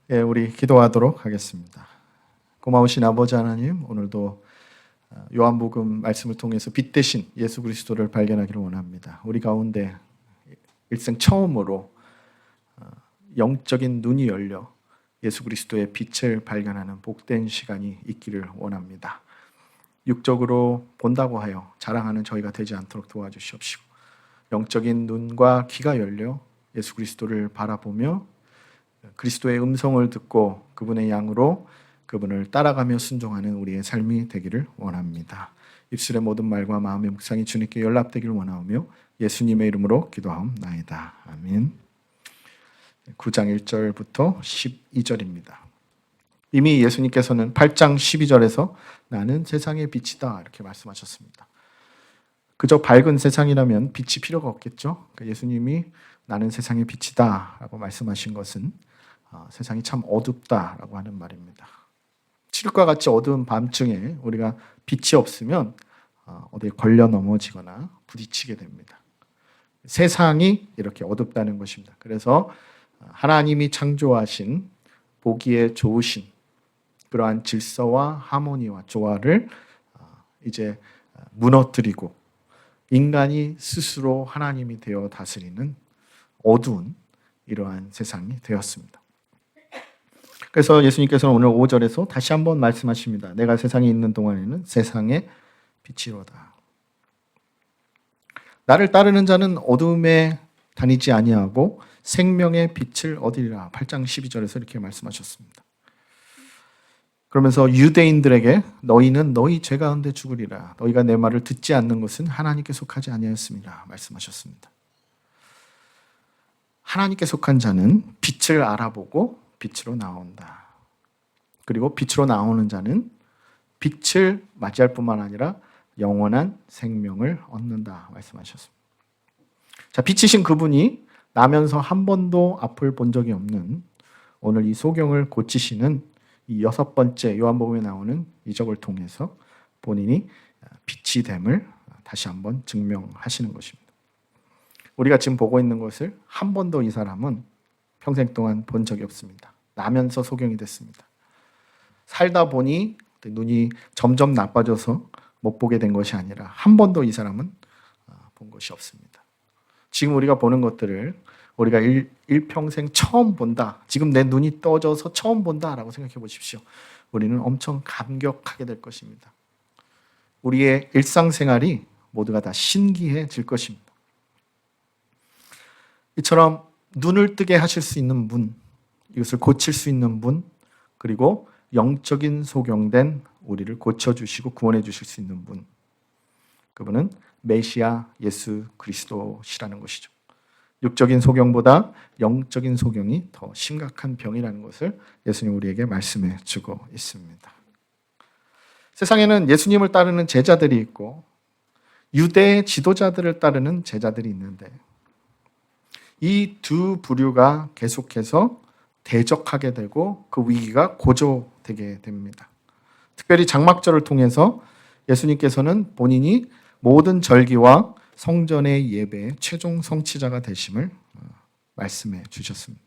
예, 우리 기도하도록 하겠습니다. 고마우신 아버지 하나님, 오늘도 요한복음 말씀을 통해서 빛 대신 예수 그리스도를 발견하기를 원합니다. 우리 가운데 일생 처음으로 영적인 눈이 열려 예수 그리스도의 빛을 발견하는 복된 시간이 있기를 원합니다. 육적으로 본다고 하여 자랑하는 저희가 되지 않도록 도와주시옵시고, 영적인 눈과 귀가 열려 예수 그리스도를 바라보며 그리스도의 음성을 듣고 그분의 양으로 그분을 따라가며 순종하는 우리의 삶이 되기를 원합니다. 입술의 모든 말과 마음의 묵상이 주님께 연락되기를 원하오며 예수님의 이름으로 기도하옵나이다. 아멘. 9장 1절부터 12절입니다. 이미 예수님께서는 8장 12절에서 나는 세상의 빛이다 이렇게 말씀하셨습니다. 그저 밝은 세상이라면 빛이 필요가 없겠죠. 예수님이 나는 세상의 빛이다 라고 말씀하신 것은 세상이 참 어둡다라고 하는 말입니다. 칠흑과 같이 어두운 밤중에 우리가 빛이 없으면 어디에 걸려 넘어지거나 부딪히게 됩니다. 세상이 이렇게 어둡다는 것입니다. 그래서 하나님이 창조하신 보기에 좋으신 그러한 질서와 하모니와 조화를 이제 무너뜨리고 인간이 스스로 하나님이 되어 다스리는 어두운 이러한 세상이 되었습니다. 그래서 예수님께서는 오늘 5절에서 다시 한번 말씀하십니다. 내가 세상에 있는 동안에는 세상의 빛이로다. 나를 따르는 자는 어둠에 다니지 아니하고 생명의 빛을 얻으리라. 8장 12절에서 이렇게 말씀하셨습니다. 그러면서 유대인들에게 너희는 너희 죄 가운데 죽으리라. 너희가 내 말을 듣지 않는 것은 하나님께 속하지 아니하였습니다. 말씀하셨습니다. 하나님께 속한 자는 빛을 알아보고 빛으로 나온다. 그리고 빛으로 나오는 자는 빛을 맞이할 뿐만 아니라 영원한 생명을 얻는다 말씀하셨습니다. 자, 빛이신 그분이 나면서 한 번도 앞을 본 적이 없는 오늘 이 소경을 고치시는 이 6번째 요한복음에 나오는 이적을 통해서 본인이 빛이 됨을 다시 한번 증명하시는 것입니다. 우리가 지금 보고 있는 것을 한 번도 이 사람은 평생 동안 본 적이 없습니다. 나면서 소경이 됐습니다. 살다 보니 눈이 점점 나빠져서 못 보게 된 것이 아니라 한 번도 이 사람은 본 것이 없습니다. 지금 우리가 보는 것들을 우리가 일평생 처음 본다. 지금 내 눈이 떠져서 처음 본다라고 생각해 보십시오. 우리는 엄청 감격하게 될 것입니다. 우리의 일상생활이 모두가 다 신기해질 것입니다. 이처럼 눈을 뜨게 하실 수 있는 분, 이것을 고칠 수 있는 분, 그리고 영적인 소경된 우리를 고쳐주시고 구원해 주실 수 있는 분, 그분은 메시아 예수 그리스도시라는 것이죠. 육적인 소경보다 영적인 소경이 더 심각한 병이라는 것을 예수님 우리에게 말씀해 주고 있습니다. 세상에는 예수님을 따르는 제자들이 있고 유대 지도자들을 따르는 제자들이 있는데 이 두 부류가 계속해서 대적하게 되고 그 위기가 고조되게 됩니다. 특별히 장막절을 통해서 예수님께서는 본인이 모든 절기와 성전의 예배의 최종 성취자가 되심을 말씀해 주셨습니다.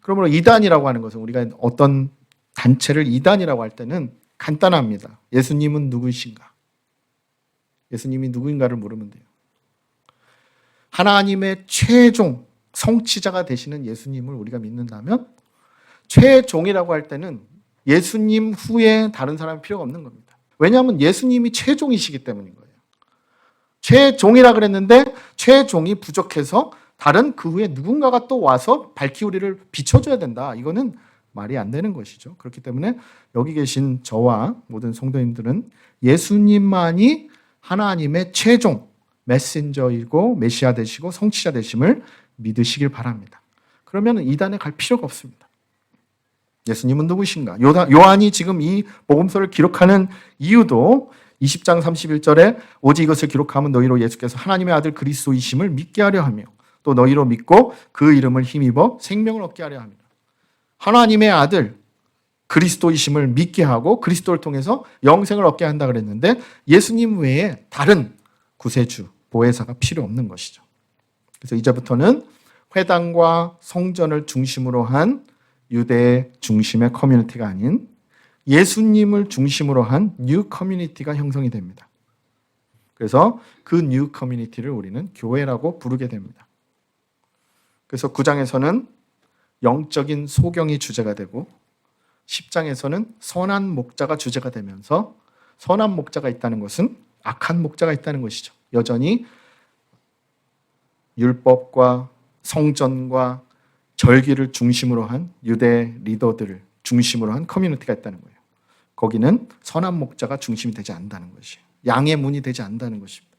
그러므로 이단이라고 하는 것은 우리가 어떤 단체를 이단이라고 할 때는 간단합니다. 예수님은 누구이신가? 예수님이 누구인가를 물으면 돼요. 하나님의 최종 성취자가 되시는 예수님을 우리가 믿는다면 최종이라고 할 때는 예수님 후에 다른 사람이 필요가 없는 겁니다. 왜냐하면 예수님이 최종이시기 때문인 거예요. 최종이라 그랬는데 최종이 부족해서 다른 그 후에 누군가가 또 와서 밝히 우리를 비춰줘야 된다. 이거는 말이 안 되는 것이죠. 그렇기 때문에 여기 계신 저와 모든 성도님들은 예수님만이 하나님의 최종 메신저이고 메시아 되시고 성취자 되심을 믿으시길 바랍니다. 그러면 이단에 갈 필요가 없습니다. 예수님은 누구신가? 요한이 지금 이 복음서를 기록하는 이유도 20장 31절에 오직 이것을 기록하면 너희로 예수께서 하나님의 아들 그리스도이심을 믿게 하려 하며 또 너희로 믿고 그 이름을 힘입어 생명을 얻게 하려 합니다. 하나님의 아들 그리스도이심을 믿게 하고 그리스도를 통해서 영생을 얻게 한다 그랬는데 예수님 외에 다른 구세주, 보혜사가 필요 없는 것이죠. 그래서 이제부터는 회당과 성전을 중심으로 한 유대 중심의 커뮤니티가 아닌 예수님을 중심으로 한 뉴 커뮤니티가 형성이 됩니다. 그래서 그 뉴 커뮤니티를 우리는 교회라고 부르게 됩니다. 그래서 9장에서는 영적인 소경이 주제가 되고 10장에서는 선한 목자가 주제가 되면서 선한 목자가 있다는 것은 악한 목자가 있다는 것이죠. 여전히 율법과 성전과 절기를 중심으로 한 유대 리더들을 중심으로 한 커뮤니티가 있다는 거예요. 거기는 선한 목자가 중심이 되지 않는다는 것이에요. 양의 문이 되지 않는다는 것입니다.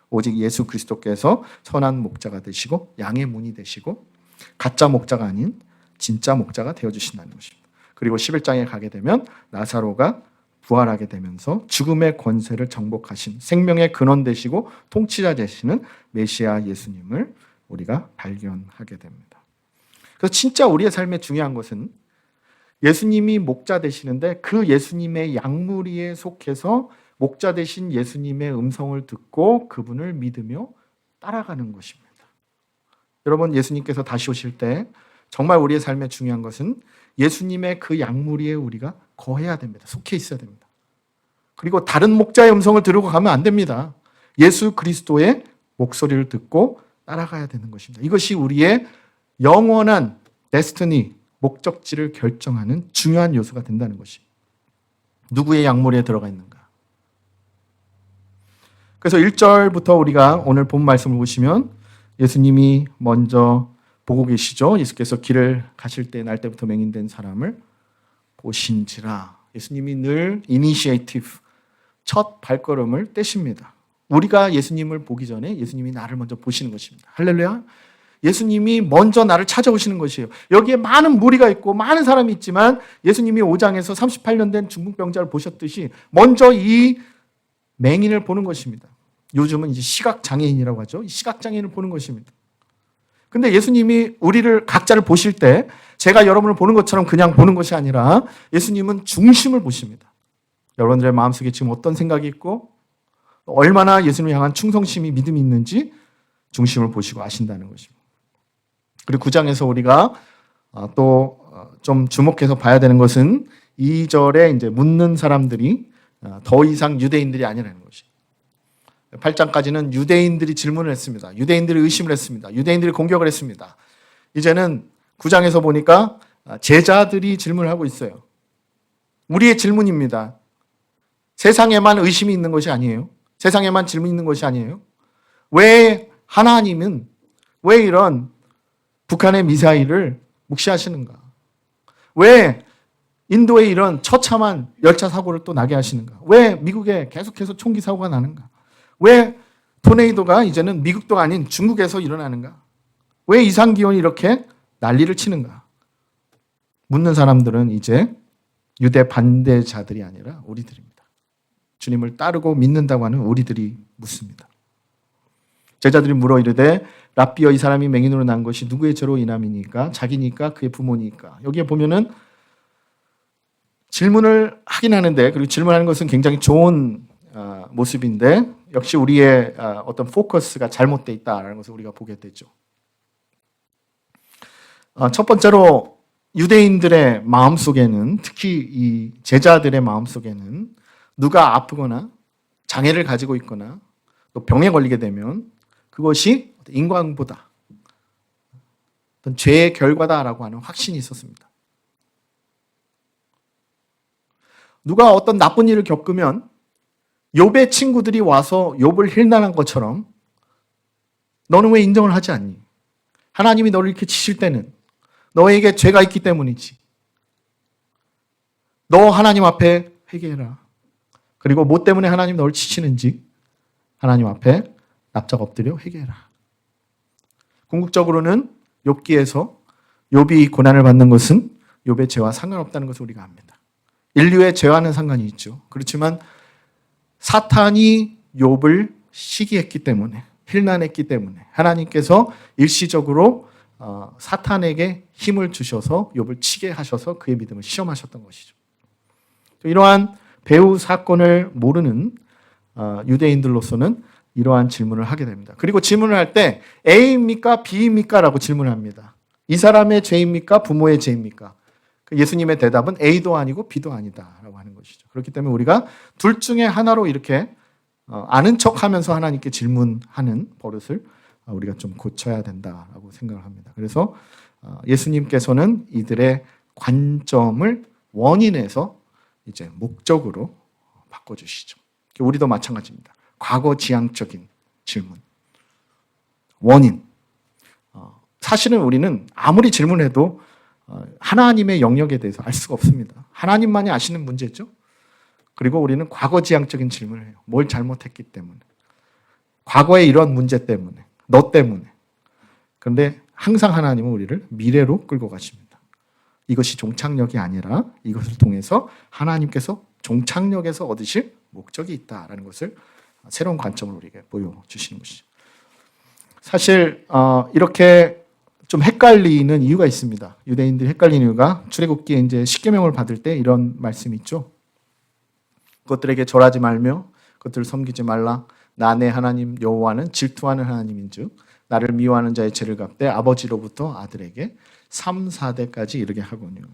오직 예수 그리스도께서 선한 목자가 되시고 양의 문이 되시고 가짜 목자가 아닌 진짜 목자가 되어주신다는 것입니다. 그리고 11장에 가게 되면 나사로가 부활하게 되면서 죽음의 권세를 정복하신 생명의 근원 되시고 통치자 되시는 메시아 예수님을 우리가 발견하게 됩니다. 그래서 진짜 우리의 삶에 중요한 것은 예수님이 목자 되시는데 그 예수님의 양무리에 속해서 목자 되신 예수님의 음성을 듣고 그분을 믿으며 따라가는 것입니다. 여러분, 예수님께서 다시 오실 때 정말 우리의 삶에 중요한 것은 예수님의 그 양무리에 우리가 거해야 됩니다. 속해 있어야 됩니다. 그리고 다른 목자의 음성을 들으고 가면 안 됩니다. 예수 그리스도의 목소리를 듣고 따라가야 되는 것입니다. 이것이 우리의 영원한 데스티니, 목적지를 결정하는 중요한 요소가 된다는 것이. 누구의 양무리에 들어가 있는가? 그래서 1절부터 우리가 오늘 본 말씀을 보시면 예수님이 먼저 보고 계시죠. 예수께서 길을 가실 때 날 때부터 맹인된 사람을 보신지라. 예수님이 늘 이니시에이티브, 첫 발걸음을 떼십니다. 우리가 예수님을 보기 전에 예수님이 나를 먼저 보시는 것입니다. 할렐루야. 예수님이 먼저 나를 찾아오시는 것이에요. 여기에 많은 무리가 있고 많은 사람이 있지만 예수님이 5장에서 38년 된 중풍병자를 보셨듯이 먼저 이 맹인을 보는 것입니다. 요즘은 이제 시각장애인이라고 하죠. 이 시각장애인을 보는 것입니다. 근데 예수님이 우리를 각자를 보실 때 제가 여러분을 보는 것처럼 그냥 보는 것이 아니라 예수님은 중심을 보십니다. 여러분들의 마음속에 지금 어떤 생각이 있고 얼마나 예수님을 향한 충성심이 믿음이 있는지 중심을 보시고 아신다는 것입니다. 그리고 9장에서 우리가 또 좀 주목해서 봐야 되는 것은 2절에 이제 묻는 사람들이 더 이상 유대인들이 아니라는 것이에요. 8장까지는 유대인들이 질문을 했습니다. 유대인들이 의심을 했습니다. 유대인들이 공격을 했습니다. 이제는 9장에서 보니까 제자들이 질문을 하고 있어요. 우리의 질문입니다. 세상에만 의심이 있는 것이 아니에요. 세상에만 질문이 있는 것이 아니에요. 왜 하나님은 왜 이런 북한의 미사일을 묵시하시는가? 왜 인도에 이런 처참한 열차 사고를 또 나게 하시는가? 왜 미국에 계속해서 총기 사고가 나는가? 왜 토네이도가 이제는 미국도 아닌 중국에서 일어나는가? 왜 이상기온이 이렇게 난리를 치는가? 묻는 사람들은 이제 유대 반대자들이 아니라 우리들입니다. 주님을 따르고 믿는다고 하는 우리들이 묻습니다. 제자들이 물어 이르되 랍비여 이 사람이 맹인으로 난 것이 누구의 죄로 인함이니까? 자기니까? 그의 부모니까? 여기에 보면은 질문을 하긴 하는데 그리고 질문하는 것은 굉장히 좋은 모습인데 역시 우리의 어떤 포커스가 잘못되어 있다는 것을 우리가 보게 되죠. 첫 번째로 유대인들의 마음속에는 특히 이 제자들의 마음속에는 누가 아프거나 장애를 가지고 있거나 또 병에 걸리게 되면 그것이 인과응보다 어떤 죄의 결과다라고 하는 확신이 있었습니다. 누가 어떤 나쁜 일을 겪으면 욥의 친구들이 와서 욥을 힐난한 것처럼 너는 왜 인정을 하지 않니? 하나님이 너를 이렇게 치실 때는 너에게 죄가 있기 때문이지. 너 하나님 앞에 회개해라. 그리고 뭐 때문에 하나님 너를 치시는지 하나님 앞에 납작 엎드려 회개해라. 궁극적으로는 욥기에서 욥이 고난을 받는 것은 욥의 죄와 상관없다는 것을 우리가 압니다. 인류의 죄와는 상관이 있죠. 그렇지만 사탄이 욥을 시기했기 때문에 힐난했기 때문에 하나님께서 일시적으로 사탄에게 힘을 주셔서 욥을 치게 하셔서 그의 믿음을 시험하셨던 것이죠. 이러한 배후 사건을 모르는 유대인들로서는 이러한 질문을 하게 됩니다. 그리고 질문을 할 때 A입니까? B입니까? 라고 질문을 합니다. 이 사람의 죄입니까? 부모의 죄입니까? 예수님의 대답은 A도 아니고 B도 아니다라고 하는 것이죠. 그렇기 때문에 우리가 둘 중에 하나로 이렇게 아는 척하면서 하나님께 질문하는 버릇을 우리가 좀 고쳐야 된다라고 생각을 합니다. 그래서 예수님께서는 이들의 관점을 원인에서 이제 목적으로 바꿔주시죠. 우리도 마찬가지입니다. 과거 지향적인 질문, 원인. 사실은 우리는 아무리 질문해도 하나님의 영역에 대해서 알 수가 없습니다. 하나님만이 아시는 문제죠. 그리고 우리는 과거 지향적인 질문을 해요. 뭘 잘못했기 때문에. 과거에 이런 문제 때문에. 너 때문에. 그런데 항상 하나님은 우리를 미래로 끌고 가십니다. 이것이 종착역이 아니라 이것을 통해서 하나님께서 종착역에서 얻으실 목적이 있다라는 것을 새로운 관점으로 우리에게 보여주시는 것이죠. 사실 이렇게 좀 헷갈리는 이유가 있습니다. 유대인들이 헷갈리는 이유가 출애굽기에 이제 십계명을 받을 때 이런 말씀이 있죠. 그것들에게 절하지 말며 그것들을 섬기지 말라. 나 내 하나님 여호와는 질투하는 하나님인즉 나를 미워하는 자의 죄를 갚되 아버지로부터 아들에게 3, 4대까지 이르게 하거니와.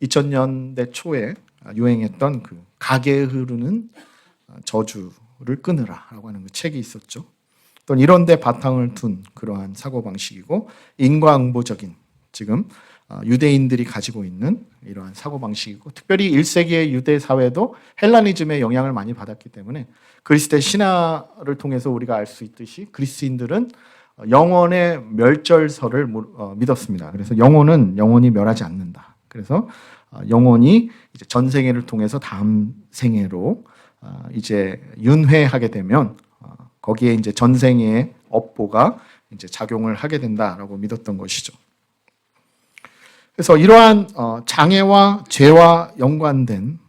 2000년대 초에 유행했던 그 가게에 흐르는 저주를 끊으라라고 하는 그 책이 있었죠. 또 이런 데 바탕을 둔 그러한 사고방식이고 인과응보적인 지금 유대인들이 가지고 있는 이러한 사고방식이고 특별히 1세기의 유대 사회도 헬라니즘의 영향을 많이 받았기 때문에 그리스도의 신화를 통해서 우리가 알 수 있듯이 그리스인들은 영혼의 멸절설을 믿었습니다. 그래서 영혼은 영원히 멸하지 않는다. 그래서 영혼이 이제 전생애를 통해서 다음 생애로 이제 윤회하게 되면 거기에 이제 전생의 업보가 이제 작용을 하게 된다라고 믿었던 것이죠. 그래서 이러한 장애와 죄와 연관된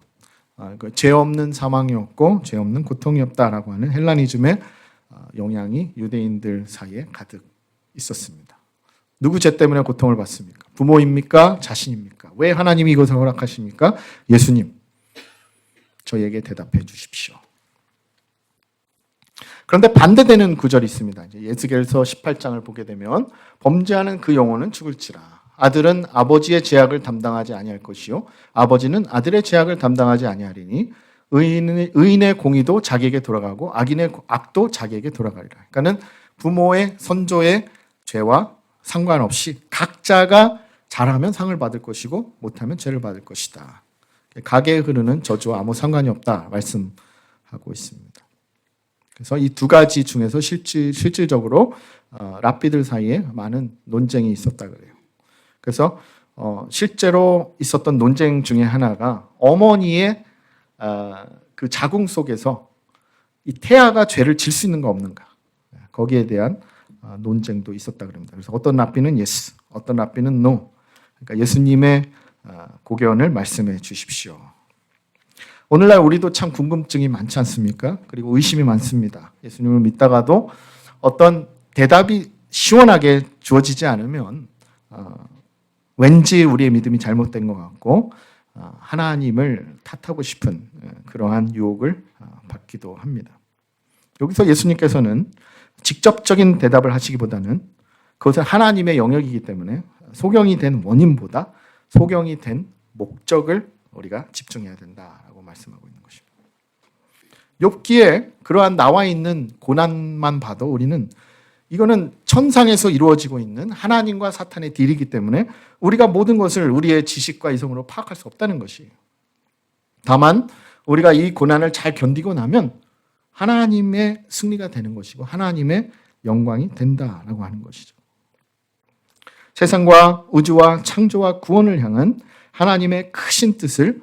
죄 없는 사망이 없고 죄 없는 고통이 없다라고 하는 헬라니즘의 영향이 유대인들 사이에 가득 있었습니다. 누구 죄 때문에 고통을 받습니까? 부모입니까? 자신입니까? 왜 하나님이 이것을 허락하십니까? 예수님, 저에게 대답해 주십시오. 그런데 반대되는 구절이 있습니다. 이제 에스겔서 18장을 보게 되면 범죄하는 그 영혼은 죽을지라. 아들은 아버지의 죄악을 담당하지 아니할 것이요 아버지는 아들의 죄악을 담당하지 아니하리니 의인의 공의도 자기에게 돌아가고 악인의 악도 자기에게 돌아가리라. 그러니까는 부모의 선조의 죄와 상관없이 각자가 잘하면 상을 받을 것이고 못하면 죄를 받을 것이다. 가게에 흐르는 저주와 아무 상관이 없다 말씀하고 있습니다. 그래서 이 두 가지 중에서 실질적으로 랍비들 사이에 많은 논쟁이 있었다 그래요. 그래서 실제로 있었던 논쟁 중에 하나가 어머니의 그 자궁 속에서 이 태아가 죄를 질 수 있는가 없는가 거기에 대한 논쟁도 있었다 그럽니다. 그래서 어떤 랍비는 yes, 어떤 랍비는 no. 그러니까 예수님의 고견을 말씀해 주십시오. 오늘날 우리도 참 궁금증이 많지 않습니까? 그리고 의심이 많습니다. 예수님을 믿다가도 어떤 대답이 시원하게 주어지지 않으면 왠지 우리의 믿음이 잘못된 것 같고 하나님을 탓하고 싶은 그러한 유혹을 받기도 합니다. 여기서 예수님께서는 직접적인 대답을 하시기보다는 그것은 하나님의 영역이기 때문에 소경이 된 원인보다 소경이 된 목적을 우리가 집중해야 된다라고 말씀하고 있는 것입니다. 욥기에 그러한 나와 있는 고난만 봐도 우리는 이거는 천상에서 이루어지고 있는 하나님과 사탄의 딜이기 때문에 우리가 모든 것을 우리의 지식과 이성으로 파악할 수 없다는 것이에요. 다만 우리가 이 고난을 잘 견디고 나면 하나님의 승리가 되는 것이고 하나님의 영광이 된다라고 하는 것이죠. 세상과 우주와 창조와 구원을 향한 하나님의 크신 뜻을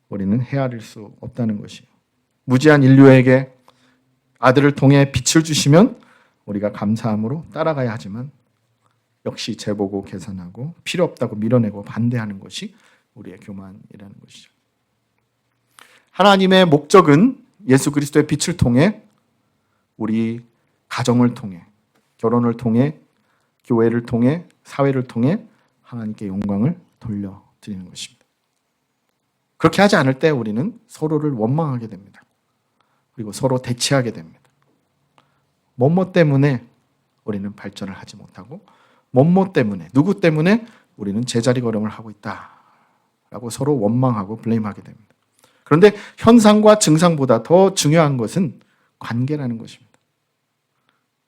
우리는 헤아릴 수 없다는 것이에요. 무지한 인류에게 아들을 통해 빛을 주시면 우리가 감사함으로 따라가야 하지만 역시 재보고 계산하고 필요 없다고 밀어내고 반대하는 것이 우리의 교만이라는 것이죠. 하나님의 목적은 예수 그리스도의 빛을 통해 우리 가정을 통해 결혼을 통해 교회를 통해 사회를 통해 하나님께 영광을 돌려드리는 것입니다. 그렇게 하지 않을 때 우리는 서로를 원망하게 됩니다. 그리고 서로 대치하게 됩니다. 뭐뭐 때문에 우리는 발전을 하지 못하고 뭐뭐 때문에 누구 때문에 우리는 제자리 걸음을 하고 있다. 라고 서로 원망하고 블레임하게 됩니다. 그런데 현상과 증상보다 더 중요한 것은 관계라는 것입니다.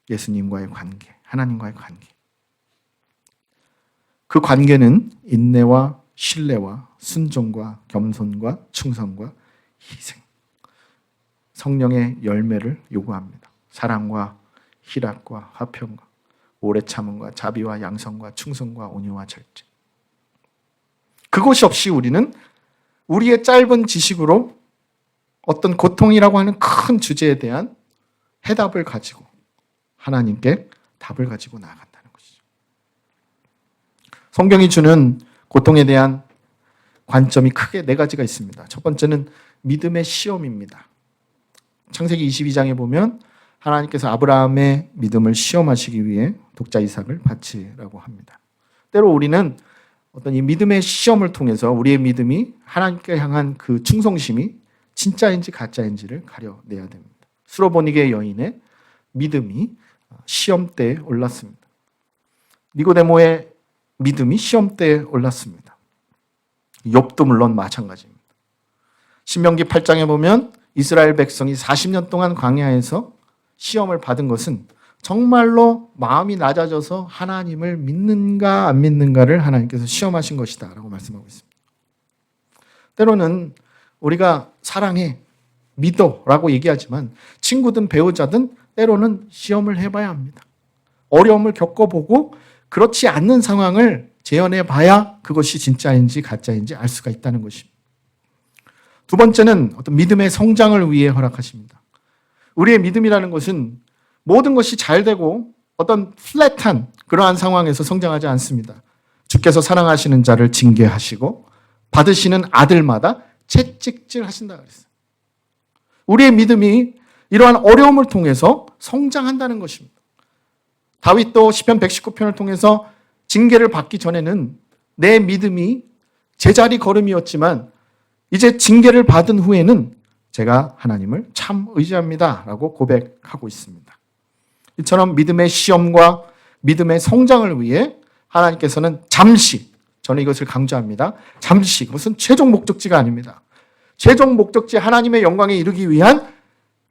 예수님과의 관계, 하나님과의 관계. 그 관계는 인내와 신뢰와 순종과 겸손과 충성과 희생, 성령의 열매를 요구합니다. 사랑과 희락과 화평과 오래 참음과 자비와 양성과 충성과 온유와 절제. 그것이 없이 우리는 우리의 짧은 지식으로 어떤 고통이라고 하는 큰 주제에 대한 해답을 가지고 하나님께 답을 가지고 나아간다는 것이죠. 성경이 주는 고통에 대한 관점이 크게 네 가지가 있습니다. 첫 번째는 믿음의 시험입니다. 창세기 22장에 보면 하나님께서 아브라함의 믿음을 시험하시기 위해 독자 이삭을 바치라고 합니다. 때로 우리는 어떤 이 믿음의 시험을 통해서 우리의 믿음이 하나님께 향한 그 충성심이 진짜인지 가짜인지를 가려내야 됩니다. 수로보니게 여인의 믿음이 시험대에 올랐습니다. 니고데모의 믿음이 시험대에 올랐습니다. 욥도 물론 마찬가지입니다. 신명기 8장에 보면 이스라엘 백성이 40년 동안 광야에서 시험을 받은 것은 정말로 마음이 낮아져서 하나님을 믿는가 안 믿는가를 하나님께서 시험하신 것이다 라고 말씀하고 있습니다. 때로는 우리가 사랑해, 믿어 라고 얘기하지만 친구든 배우자든 때로는 시험을 해봐야 합니다. 어려움을 겪어보고 그렇지 않는 상황을 재현해 봐야 그것이 진짜인지 가짜인지 알 수가 있다는 것입니다. 두 번째는 어떤 믿음의 성장을 위해 허락하십니다. 우리의 믿음이라는 것은 모든 것이 잘 되고 어떤 플랫한 그러한 상황에서 성장하지 않습니다. 주께서 사랑하시는 자를 징계하시고 받으시는 아들마다 채찍질 하신다 그랬어요. 우리의 믿음이 이러한 어려움을 통해서 성장한다는 것입니다. 다윗도 시편 119편을 통해서 징계를 받기 전에는 내 믿음이 제자리 걸음이었지만 이제 징계를 받은 후에는 제가 하나님을 참 의지합니다 라고 고백하고 있습니다. 이처럼 믿음의 시험과 믿음의 성장을 위해 하나님께서는 잠시, 저는 이것을 강조합니다. 잠시, 그것은 최종 목적지가 아닙니다. 최종 목적지 하나님의 영광에 이르기 위한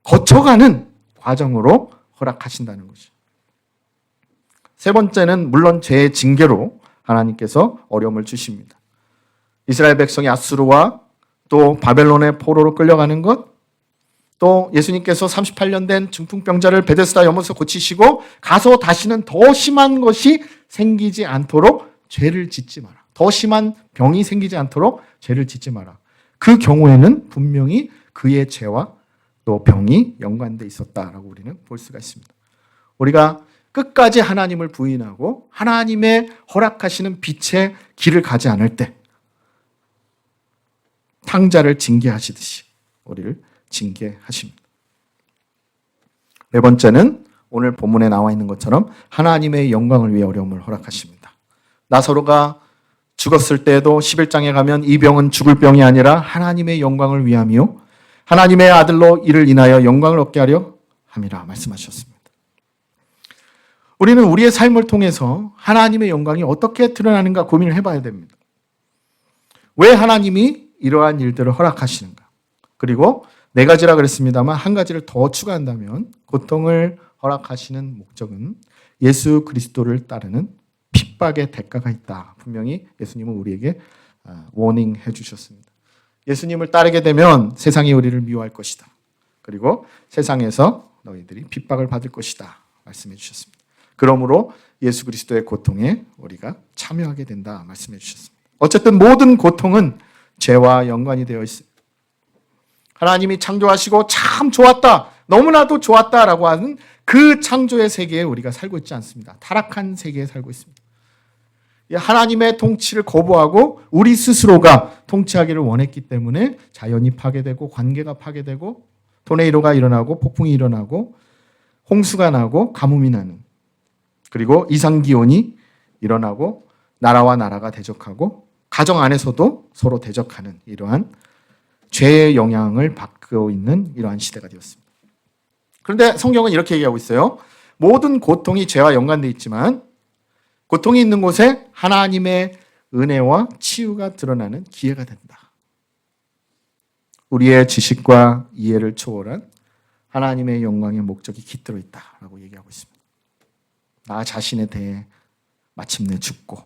거쳐가는 과정으로 허락하신다는 것이죠. 세 번째는 물론 죄의 징계로 하나님께서 어려움을 주십니다. 이스라엘 백성이 아수르와 또 바벨론의 포로로 끌려가는 것, 또 예수님께서 38년 된 중풍병자를 베데스다 연못에서 고치시고 가서 다시는 더 심한 것이 생기지 않도록 죄를 짓지 마라. 더 심한 병이 생기지 않도록 죄를 짓지 마라. 그 경우에는 분명히 그의 죄와 또 병이 연관되어 있었다라고 우리는 볼 수가 있습니다. 우리가 끝까지 하나님을 부인하고 하나님의 허락하시는 빛의 길을 가지 않을 때 탕자를 징계하시듯이 우리를 징계하십니다. 네 번째는 오늘 본문에 나와 있는 것처럼 하나님의 영광을 위해 어려움을 허락하십니다. 나사로가 죽었을 때에도 11장에 가면 이 병은 죽을 병이 아니라 하나님의 영광을 위함이요 하나님의 아들로 이를 인하여 영광을 얻게 하려 함이라 말씀하셨습니다. 우리는 우리의 삶을 통해서 하나님의 영광이 어떻게 드러나는가 고민을 해봐야 됩니다. 왜 하나님이 이러한 일들을 허락하시는가? 그리고 네 가지라 그랬습니다만 한 가지를 더 추가한다면 고통을 허락하시는 목적은 예수 그리스도를 따르는 핍박의 대가가 있다. 분명히 예수님은 우리에게 워닝해 주셨습니다. 예수님을 따르게 되면 세상이 우리를 미워할 것이다. 그리고 세상에서 너희들이 핍박을 받을 것이다. 말씀해 주셨습니다. 그러므로 예수 그리스도의 고통에 우리가 참여하게 된다. 말씀해 주셨습니다. 어쨌든 모든 고통은 죄와 연관이 되어 있습니다. 하나님이 창조하시고 참 좋았다, 너무나도 좋았다라고 하는 그 창조의 세계에 우리가 살고 있지 않습니다. 타락한 세계에 살고 있습니다. 하나님의 통치를 거부하고 우리 스스로가 통치하기를 원했기 때문에 자연이 파괴되고 관계가 파괴되고 토네이도가 일어나고 폭풍이 일어나고 홍수가 나고 가뭄이 나는, 그리고 이상기온이 일어나고 나라와 나라가 대적하고 가정 안에서도 서로 대적하는 이러한 죄의 영향을 받고 있는 이러한 시대가 되었습니다. 그런데 성경은 이렇게 얘기하고 있어요. 모든 고통이 죄와 연관되어 있지만 고통이 있는 곳에 하나님의 은혜와 치유가 드러나는 기회가 된다. 우리의 지식과 이해를 초월한 하나님의 영광의 목적이 깃들어 있다라고 얘기하고 있습니다. 나 자신에 대해 마침내 죽고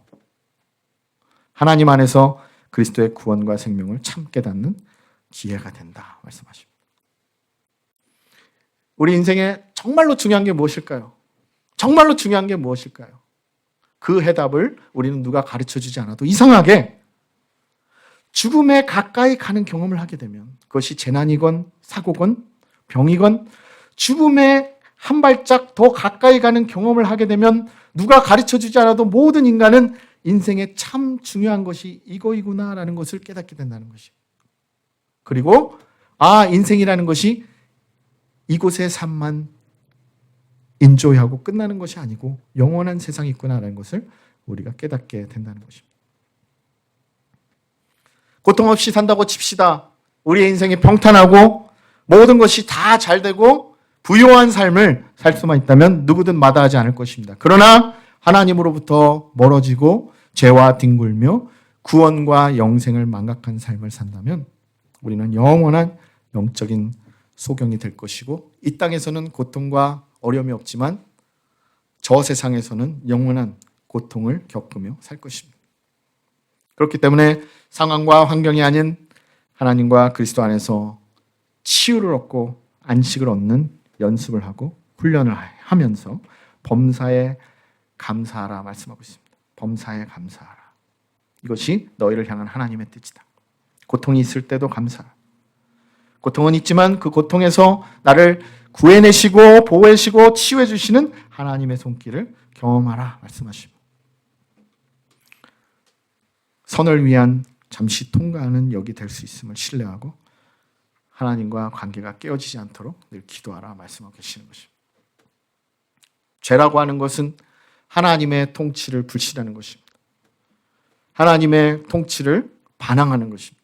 하나님 안에서 그리스도의 구원과 생명을 참 깨닫는 기회가 된다 말씀하십니다. 우리 인생에 정말로 중요한 게 무엇일까요? 정말로 중요한 게 무엇일까요? 그 해답을 우리는 누가 가르쳐주지 않아도 이상하게 죽음에 가까이 가는 경험을 하게 되면 그것이 재난이건 사고건 병이건 죽음에 한 발짝 더 가까이 가는 경험을 하게 되면 누가 가르쳐주지 않아도 모든 인간은 인생에 참 중요한 것이 이거이구나라는 것을 깨닫게 된다는 것이에요. 그리고 인생이라는 것이 이곳의 삶만 인조하고 끝나는 것이 아니고 영원한 세상이 있구나라는 것을 우리가 깨닫게 된다는 것입니다. 고통 없이 산다고 칩시다. 우리의 인생이 평탄하고 모든 것이 다 잘 되고 부유한 삶을 살 수만 있다면 누구든 마다하지 않을 것입니다. 그러나 하나님으로부터 멀어지고 죄와 뒹굴며 구원과 영생을 망각한 삶을 산다면 우리는 영원한 영적인 소경이 될 것이고 이 땅에서는 고통과 어려움이 없지만 저 세상에서는 영원한 고통을 겪으며 살 것입니다. 그렇기 때문에 상황과 환경이 아닌 하나님과 그리스도 안에서 치유를 얻고 안식을 얻는 연습을 하고 훈련을 하면서 범사에 감사하라 말씀하고 있습니다. 범사에 감사하라. 이것이 너희를 향한 하나님의 뜻이다. 고통이 있을 때도 감사하라. 고통은 있지만 그 고통에서 나를 구해내시고 보호해주시고 치유해 주시는 하나님의 손길을 경험하라 말씀하십니다. 선을 위한 잠시 통과하는 역이 될 수 있음을 신뢰하고 하나님과 관계가 깨어지지 않도록 늘 기도하라 말씀하고 계시는 것입니다. 죄라고 하는 것은 하나님의 통치를 불신하는 것입니다. 하나님의 통치를 반항하는 것입니다.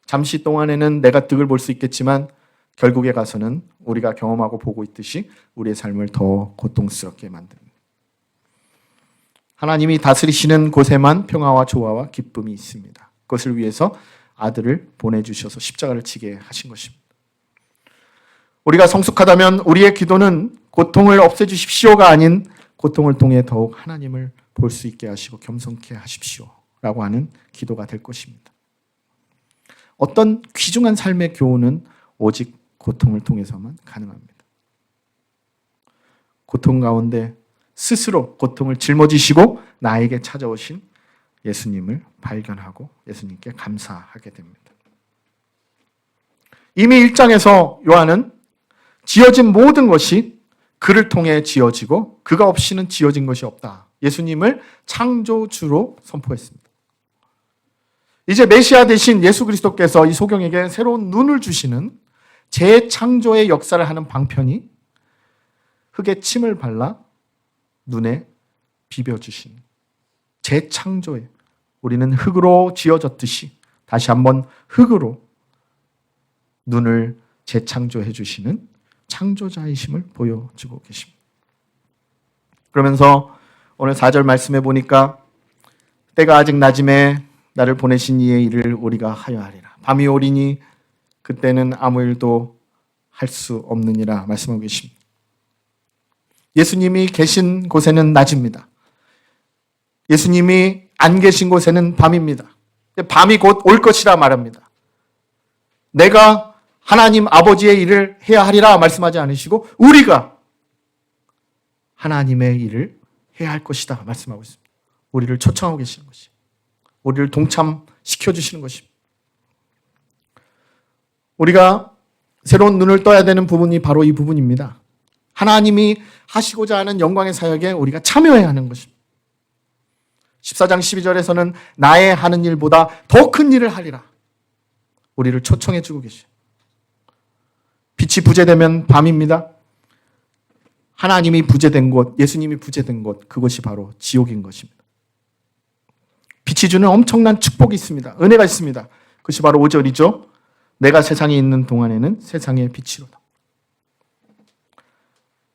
잠시 동안에는 내가 득을 볼 수 있겠지만 결국에 가서는 우리가 경험하고 보고 있듯이 우리의 삶을 더 고통스럽게 만듭니다. 하나님이 다스리시는 곳에만 평화와 조화와 기쁨이 있습니다. 그것을 위해서 아들을 보내주셔서 십자가를 지게 하신 것입니다. 우리가 성숙하다면 우리의 기도는 고통을 없애주십시오가 아닌 고통을 통해 더욱 하나님을 볼 수 있게 하시고 겸손케 하십시오라고 하는 기도가 될 것입니다. 어떤 귀중한 삶의 교훈은 오직 고통을 통해서만 가능합니다. 고통 가운데 스스로 고통을 짊어지시고 나에게 찾아오신 예수님을 발견하고 예수님께 감사하게 됩니다. 이미 1장에서 요한은 지어진 모든 것이 그를 통해 지어지고 그가 없이는 지어진 것이 없다. 예수님을 창조주로 선포했습니다. 이제 메시아 대신 예수 그리스도께서 이 소경에게 새로운 눈을 주시는 재창조의 역사를 하는 방편이 흙에 침을 발라 눈에 비벼주신 재창조의 우리는 흙으로 지어졌듯이 다시 한번 흙으로 눈을 재창조해 주시는 창조자이심을 보여주고 계십니다. 그러면서 오늘 4절 말씀해 보니까 때가 아직 낮음에 나를 보내신 이의 일을 우리가 하여 하리라. 밤이 오리니 그때는 아무 일도 할 수 없느니라 말씀하고 계십니다. 예수님이 계신 곳에는 낮입니다. 예수님이 안 계신 곳에는 밤입니다. 밤이 곧 올 것이라 말합니다. 내가 하나님 아버지의 일을 해야 하리라 말씀하지 않으시고 우리가 하나님의 일을 해야 할 것이다 말씀하고 있습니다. 우리를 초청하고 계시는 것이, 우리를 동참시켜 주시는 것입니다. 우리가 새로운 눈을 떠야 되는 부분이 바로 이 부분입니다. 하나님이 하시고자 하는 영광의 사역에 우리가 참여해야 하는 것입니다. 14장 12절에서는 나의 하는 일보다 더 큰 일을 하리라. 우리를 초청해 주고 계시죠. 빛이 부재되면 밤입니다. 하나님이 부재된 곳, 예수님이 부재된 곳, 그것이 바로 지옥인 것입니다. 빛이 주는 엄청난 축복이 있습니다. 은혜가 있습니다. 그것이 바로 5절이죠. 내가 세상에 있는 동안에는 세상의 빛이로다.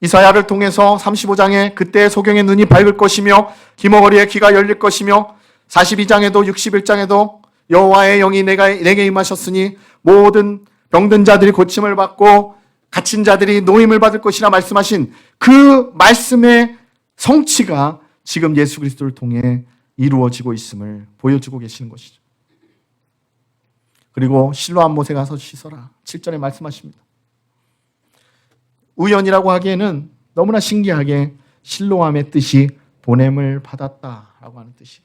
이사야를 통해서 35장에 그때의 소경의 눈이 밝을 것이며 기머거리의 귀가 열릴 것이며 42장에도 61장에도 여호와의 영이 내게 임하셨으니 모든 병든 자들이 고침을 받고 갇힌 자들이 노임을 받을 것이라 말씀하신 그 말씀의 성취가 지금 예수 그리스도를 통해 이루어지고 있음을 보여주고 계시는 것이죠. 그리고 실로암 못에 가서 씻어라. 7절에 말씀하십니다. 우연이라고 하기에는 너무나 신기하게 실로암의 뜻이 보냄을 받았다라고 하는 뜻이에요.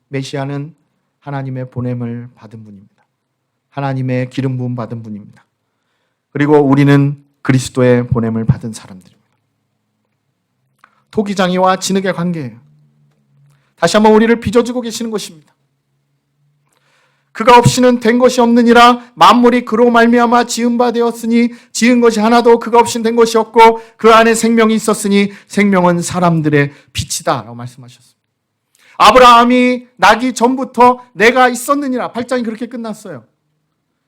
메시아는 하나님의 보냄을 받은 분입니다. 하나님의 기름 부음 받은 분입니다. 그리고 우리는 그리스도의 보냄을 받은 사람들입니다. 토기장이와 진흙의 관계예요. 다시 한번 우리를 빚어주고 계시는 것입니다. 그가 없이는 된 것이 없느니라. 만물이 그로 말미암아 지은 바 되었으니 지은 것이 하나도 그가 없이는 된 것이 없고 그 안에 생명이 있었으니 생명은 사람들의 빛이다 라고 말씀하셨습니다. 아브라함이 나기 전부터 내가 있었느니라. 8장이 그렇게 끝났어요.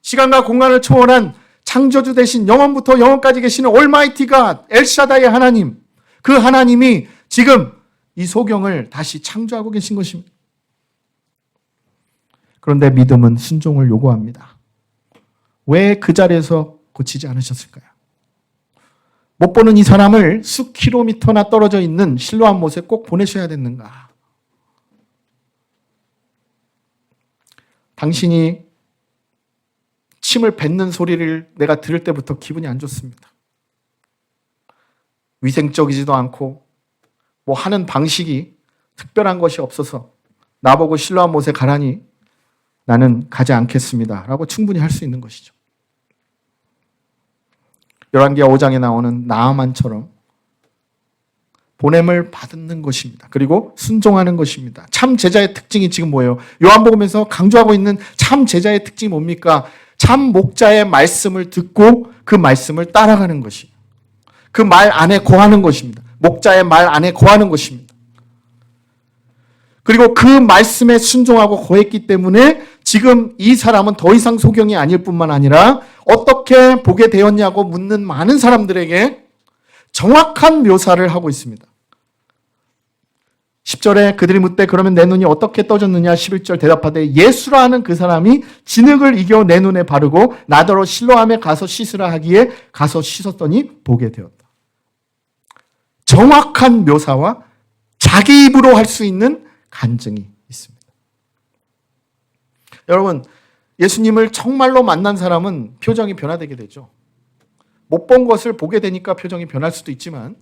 시간과 공간을 초월한 창조주 되신 영원부터 영원까지 계시는 올마이티 갓, 엘샤다의 하나님, 그 하나님이 지금 이 소경을 다시 창조하고 계신 것입니다. 그런데 믿음은 순종을 요구합니다. 왜 그 자리에서 고치지 않으셨을까요? 못 보는 이 사람을 수 킬로미터나 떨어져 있는 실로암 못에 꼭 보내셔야 됐는가? 당신이 침을 뱉는 소리를 내가 들을 때부터 기분이 안 좋습니다. 위생적이지도 않고 뭐 하는 방식이 특별한 것이 없어서 나보고 실로암 못에 가라니 나는 가지 않겠습니다 라고 충분히 할 수 있는 것이죠. 열왕기하 5장에 나오는 나아만처럼 보냄을 받는 것입니다. 그리고 순종하는 것입니다. 참 제자의 특징이 지금 뭐예요? 요한복음에서 강조하고 있는 참 제자의 특징이 뭡니까? 참 목자의 말씀을 듣고 그 말씀을 따라가는 것이. 그 말 안에 거하는 것입니다. 목자의 말 안에 거하는 것입니다. 그리고 그 말씀에 순종하고 거했기 때문에 지금 이 사람은 더 이상 소경이 아닐 뿐만 아니라 어떻게 보게 되었냐고 묻는 많은 사람들에게 정확한 묘사를 하고 있습니다. 10절에 그들이 묻되 그러면 내 눈이 어떻게 떠졌느냐. 11절 대답하되 예수라 하는 그 사람이 진흙을 이겨 내 눈에 바르고 나더러 실로암에 가서 씻으라 하기에 가서 씻었더니 보게 되었다. 정확한 묘사와 자기 입으로 할 수 있는 간증이 있습니다. 여러분, 예수님을 정말로 만난 사람은 표정이 변화되게 되죠. 못 본 것을 보게 되니까 표정이 변할 수도 있지만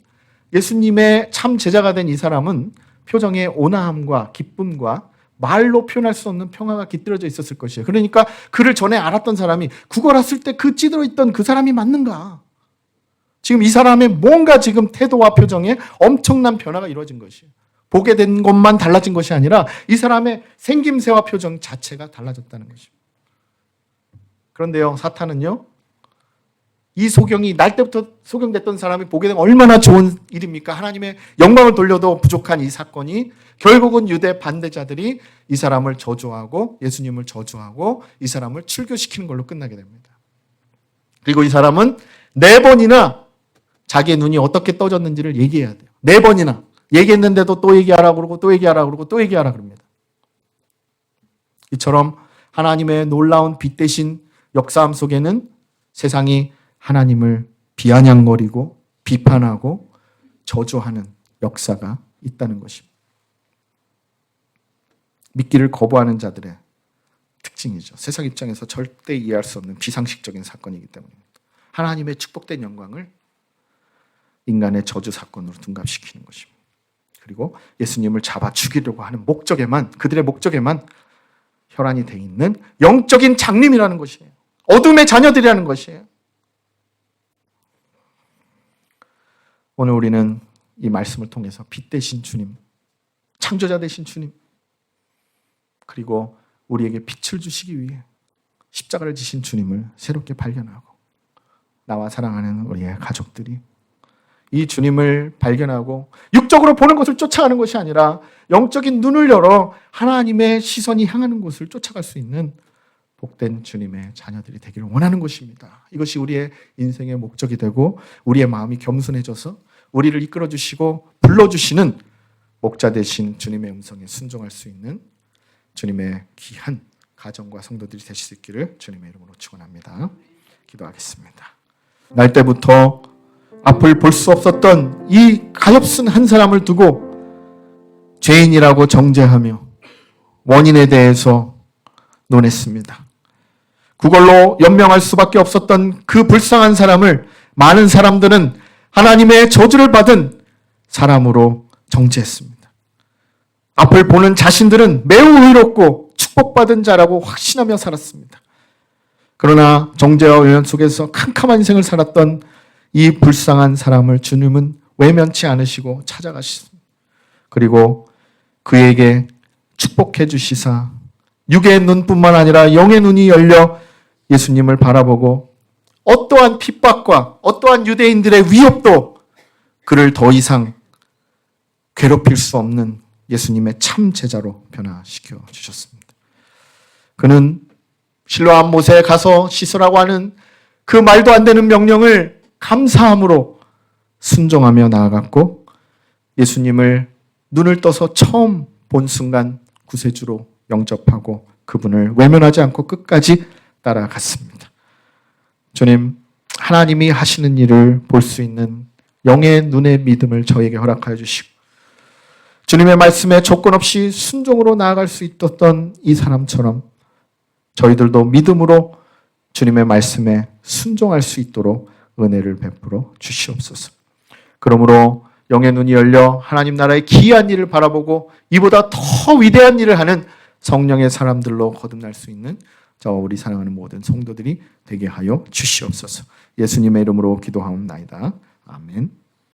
예수님의 참 제자가 된 이 사람은 표정에 온화함과 기쁨과 말로 표현할 수 없는 평화가 깃들어져 있었을 것이에요. 그러니까 그를 전에 알았던 사람이 구걸했을 때 그 찌들어 있던 그 사람이 맞는가? 지금 이 사람의 뭔가 지금 태도와 표정에 엄청난 변화가 이루어진 것이에요. 보게 된 것만 달라진 것이 아니라 이 사람의 생김새와 표정 자체가 달라졌다는 것입니다. 그런데요, 사탄은요, 이 소경이 날 때부터 소경됐던 사람이 보게 되면 얼마나 좋은 일입니까? 하나님의 영광을 돌려도 부족한 이 사건이 결국은 유대 반대자들이 이 사람을 저주하고 예수님을 저주하고 이 사람을 출교시키는 걸로 끝나게 됩니다. 그리고 이 사람은 4번이나 자기의 눈이 어떻게 떠졌는지를 얘기해야 돼요. 4번이나. 얘기했는데도 또 얘기하라 그러고 또 얘기하라 그러고 또 얘기하라 그럽니다. 이처럼 하나님의 놀라운 빛 대신 역사함 속에는 세상이 하나님을 비아냥거리고 비판하고 저주하는 역사가 있다는 것입니다. 믿기를 거부하는 자들의 특징이죠. 세상 입장에서 절대 이해할 수 없는 비상식적인 사건이기 때문입니다. 하나님의 축복된 영광을 인간의 저주 사건으로 둔갑시키는 것입니다. 그리고 예수님을 잡아 죽이려고 하는 목적에만, 그들의 목적에만 혈안이 돼 있는 영적인 장님이라는 것이에요. 어둠의 자녀들이라는 것이에요. 오늘 우리는 이 말씀을 통해서 빛 되신 주님, 창조자 되신 주님, 그리고 우리에게 빛을 주시기 위해 십자가를 지신 주님을 새롭게 발견하고 나와 사랑하는 우리의 가족들이 이 주님을 발견하고 육적으로 보는 것을 쫓아가는 것이 아니라 영적인 눈을 열어 하나님의 시선이 향하는 곳을 쫓아갈 수 있는 복된 주님의 자녀들이 되기를 원하는 것입니다. 이것이 우리의 인생의 목적이 되고 우리의 마음이 겸손해져서 우리를 이끌어주시고 불러주시는 목자 대신 주님의 음성에 순종할 수 있는 주님의 귀한 가정과 성도들이 되실 수 있기를 주님의 이름으로 축원합니다. 기도하겠습니다. 날 때부터 앞을 볼 수 없었던 이 가엾은 한 사람을 두고 죄인이라고 정죄하며 원인에 대해서 논했습니다. 그걸로 연명할 수밖에 없었던 그 불쌍한 사람을 많은 사람들은 하나님의 저주를 받은 사람으로 정죄했습니다. 앞을 보는 자신들은 매우 의롭고 축복받은 자라고 확신하며 살았습니다. 그러나 정죄와 외면 속에서 캄캄한 인생을 살았던 이 불쌍한 사람을 주님은 외면치 않으시고 찾아가셨습니다. 그리고 그에게 축복해 주시사 육의 눈뿐만 아니라 영의 눈이 열려 예수님을 바라보고 어떠한 핍박과 어떠한 유대인들의 위협도 그를 더 이상 괴롭힐 수 없는 예수님의 참 제자로 변화시켜 주셨습니다. 그는 실로암 못에 가서 씻으라고 하는 그 말도 안 되는 명령을 감사함으로 순종하며 나아갔고 예수님을 눈을 떠서 처음 본 순간 구세주로 영접하고 그분을 외면하지 않고 끝까지 따라갔습니다. 주님, 하나님이 하시는 일을 볼 수 있는 영의 눈의 믿음을 저에게 허락하여 주시고 주님의 말씀에 조건 없이 순종으로 나아갈 수 있었던 이 사람처럼 저희들도 믿음으로 주님의 말씀에 순종할 수 있도록 은혜를 베풀어 주시옵소서. 그러므로 영의 눈이 열려 하나님 나라의 기이한 일을 바라보고 이보다 더 위대한 일을 하는 성령의 사람들로 거듭날 수 있는 저와 우리 사랑하는 모든 성도들이 되게 하여 주시옵소서. 예수님의 이름으로 기도하옵나이다. 아멘.